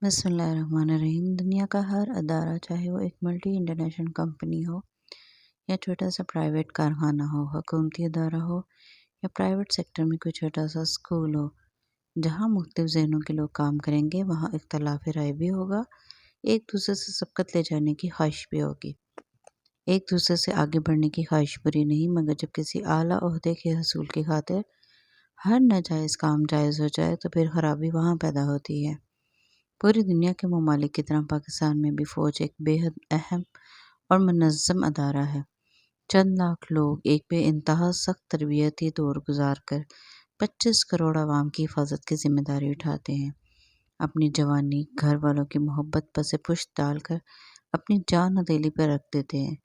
بسم اللہ الرحمن الرحیم۔ دنیا کا ہر ادارہ، چاہے وہ ایک ملٹی انٹرنیشنل کمپنی ہو یا چھوٹا سا پرائیویٹ کارخانہ ہو، حکومتی ادارہ ہو یا پرائیویٹ سیکٹر میں کوئی چھوٹا سا اسکول ہو، جہاں مختلف ذہنوں کے لوگ کام کریں گے وہاں اختلاف رائے بھی ہوگا، ایک دوسرے سے سبقت لے جانے کی خواہش بھی ہوگی۔ ایک دوسرے سے آگے بڑھنے کی خواہش بری نہیں، مگر جب کسی اعلیٰ عہدے کے حصول کی خاطر ہر ناجائز کام جائز ہو جائے تو پھر خرابی وہاں پیدا ہوتی ہے۔ پوری دنیا کے ممالک کی طرح پاکستان میں بھی فوج ایک بے حد اہم اور منظم ادارہ ہے۔ چند لاکھ لوگ ایک بے انتہا سخت تربیتی دور گزار کر 25 کروڑ عوام کی حفاظت کی ذمہ داری اٹھاتے ہیں۔ اپنی جوانی گھر والوں کی محبت پس پشت ڈال کر اپنی جان ہتھیلی پر رکھ دیتے ہیں۔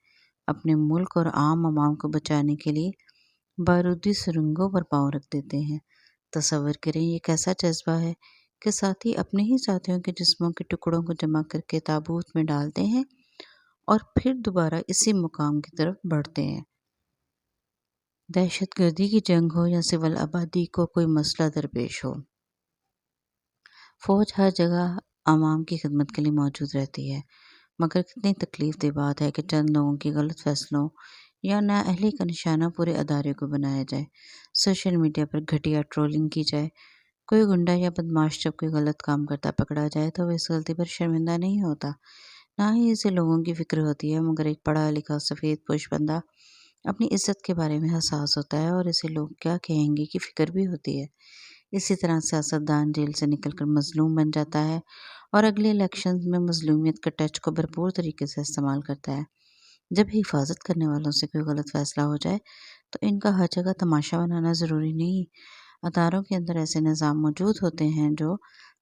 اپنے ملک اور عام عوام کو بچانے کے لیے بارودی سرنگوں پر پاؤں رکھ دیتے ہیں۔ تصور کریں یہ کیسا جذبہ ہے کہ ساتھی اپنے ہی ساتھیوں کے جسموں کے ٹکڑوں کو جمع کر کے تابوت میں ڈالتے ہیں اور پھر دوبارہ اسی مقام کی طرف بڑھتے ہیں۔ دہشت گردی کی جنگ ہو یا سول آبادی کو کوئی مسئلہ درپیش ہو، فوج ہر جگہ عوام کی خدمت کے لیے موجود رہتی ہے۔ مگر کتنی تکلیف دہ بات ہے کہ چند لوگوں کی غلط فیصلوں یا نااہلی کا نشانہ پورے ادارے کو بنایا جائے، سوشل میڈیا پر گھٹیا ٹرولنگ کی جائے۔ کوئی گنڈا یا بدماش جب کوئی غلط کام کرتا پکڑا جائے تو وہ اس غلطی پر شرمندہ نہیں ہوتا، نہ ہی اسے لوگوں کی فکر ہوتی ہے، مگر ایک پڑھا لکھا سفید پوش بندہ اپنی عزت کے بارے میں حساس ہوتا ہے اور اسے لوگ کیا کہیں گے کی فکر بھی ہوتی ہے۔ اسی طرح سیاستدان جیل سے نکل کر مظلوم بن جاتا ہے اور اگلے الیکشنز میں مظلومیت کے ٹچ کو بھرپور طریقے سے استعمال کرتا ہے۔ جب حفاظت کرنے والوں سے کوئی غلط فیصلہ ہو جائے تو ان کا ہر جگہ تماشا بنانا ضروری نہیں۔ اداروں کے اندر ایسے نظام موجود ہوتے ہیں جو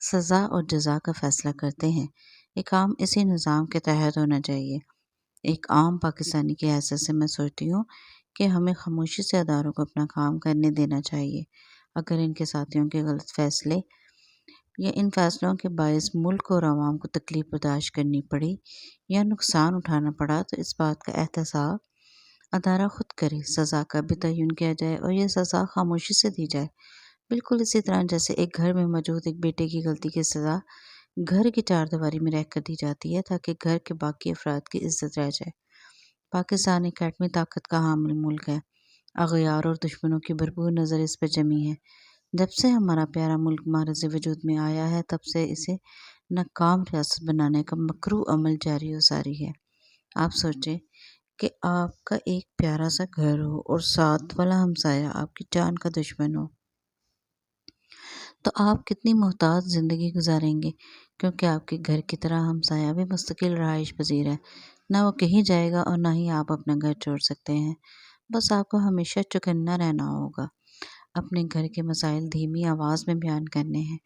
سزا اور جزا کا فیصلہ کرتے ہیں۔ ایک کام اسی نظام کے تحت ہونا چاہیے۔ ایک عام پاکستانی کی حیثیت سے میں سوچتی ہوں کہ ہمیں خاموشی سے اداروں کو اپنا کام کرنے دینا چاہیے۔ اگر ان کے ساتھیوں کے غلط فیصلے یا ان فیصلوں کے باعث ملک اور عوام کو تکلیف برداشت کرنی پڑی یا نقصان اٹھانا پڑا تو اس بات کا احتساب ادارہ خود کرے، سزا کا بھی تعین کیا جائے اور یہ سزا خاموشی سے دی جائے۔ بالکل اسی طرح جیسے ایک گھر میں موجود ایک بیٹے کی غلطی کی سزا گھر کی چار دیواری میں رہ کر دی جاتی ہے تاکہ گھر کے باقی افراد کی عزت رہ جائے۔ پاکستان ایک ایٹمی طاقت کا حامل ملک ہے۔ اغیار اور دشمنوں کی بھرپور نظر اس پر جمی ہے۔ جب سے ہمارا پیارا ملک معرض وجود میں آیا ہے تب سے اسے ناکام ریاست بنانے کا مکروہ عمل جاری و ساری ہے۔ آپ سوچیں کہ آپ کا ایک پیارا سا گھر ہو اور ساتھ والا ہمسایہ آپ کی جان کا دشمن ہو، تو آپ کتنی محتاط زندگی گزاریں گے، کیونکہ آپ کے گھر کی طرح ہمسایہ بھی مستقل رہائش پذیر ہے۔ نہ وہ کہیں جائے گا اور نہ ہی آپ اپنا گھر چھوڑ سکتے ہیں، بس آپ کو ہمیشہ چوکنا رہنا ہوگا۔ اپنے گھر کے مسائل دھیمی آواز میں بیان کرنے ہیں۔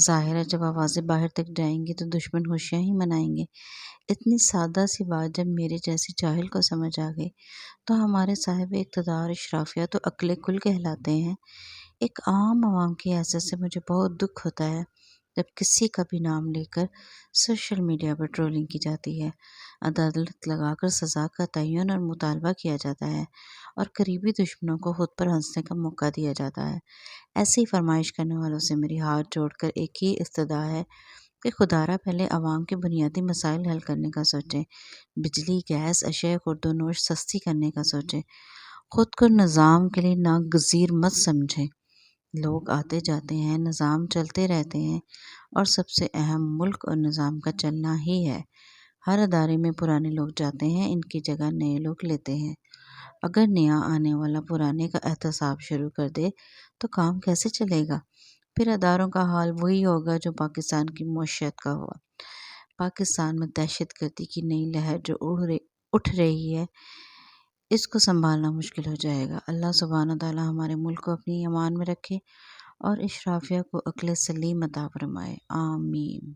ظاہر ہے جب آوازیں باہر تک جائیں گی تو دشمن خوشیاں ہی منائیں گے۔ اتنی سادہ سی بات جب میرے جیسی جاہل کو سمجھ آ گئی تو ہمارے صاحب اقتدار اشرافیہ تو عقل کل کہلاتے ہیں۔ ایک عام عوام کی حیثیت سے مجھے بہت دکھ ہوتا ہے جب کسی کا بھی نام لے کر سوشل میڈیا پر ٹرولنگ کی جاتی ہے، عدالت لگا کر سزا کا تعین اور مطالبہ کیا جاتا ہے اور قریبی دشمنوں کو خود پر ہنسنے کا موقع دیا جاتا ہے۔ ایسی فرمائش کرنے والوں سے میری ہاتھ جوڑ کر ایک ہی استدعا ہے کہ خدا را پہلے عوام کے بنیادی مسائل حل کرنے کا سوچیں، بجلی، گیس، اشیاء خورد و نوش سستی کرنے کا سوچیں، خود کو نظام کے لیے ناگزیر مت سمجھیں۔ لوگ آتے جاتے ہیں، نظام چلتے رہتے ہیں اور سب سے اہم ملک اور نظام کا چلنا ہی ہے۔ ہر ادارے میں پرانے لوگ جاتے ہیں، ان کی جگہ نئے لوگ لیتے ہیں۔ اگر نیا آنے والا پرانے کا احتساب شروع کر دے تو کام کیسے چلے گا؟ پھر اداروں کا حال وہی ہوگا جو پاکستان کی معیشت کا ہوا۔ پاکستان میں دہشت گردی کی نئی لہر جو اٹھ رہی ہے، اس کو سنبھالنا مشکل ہو جائے گا۔ اللہ سبحانہ تعالی ہمارے ملک کو اپنی امان میں رکھے اور اشرافیہ کو عقل سلیم عطا فرمائے، آمین۔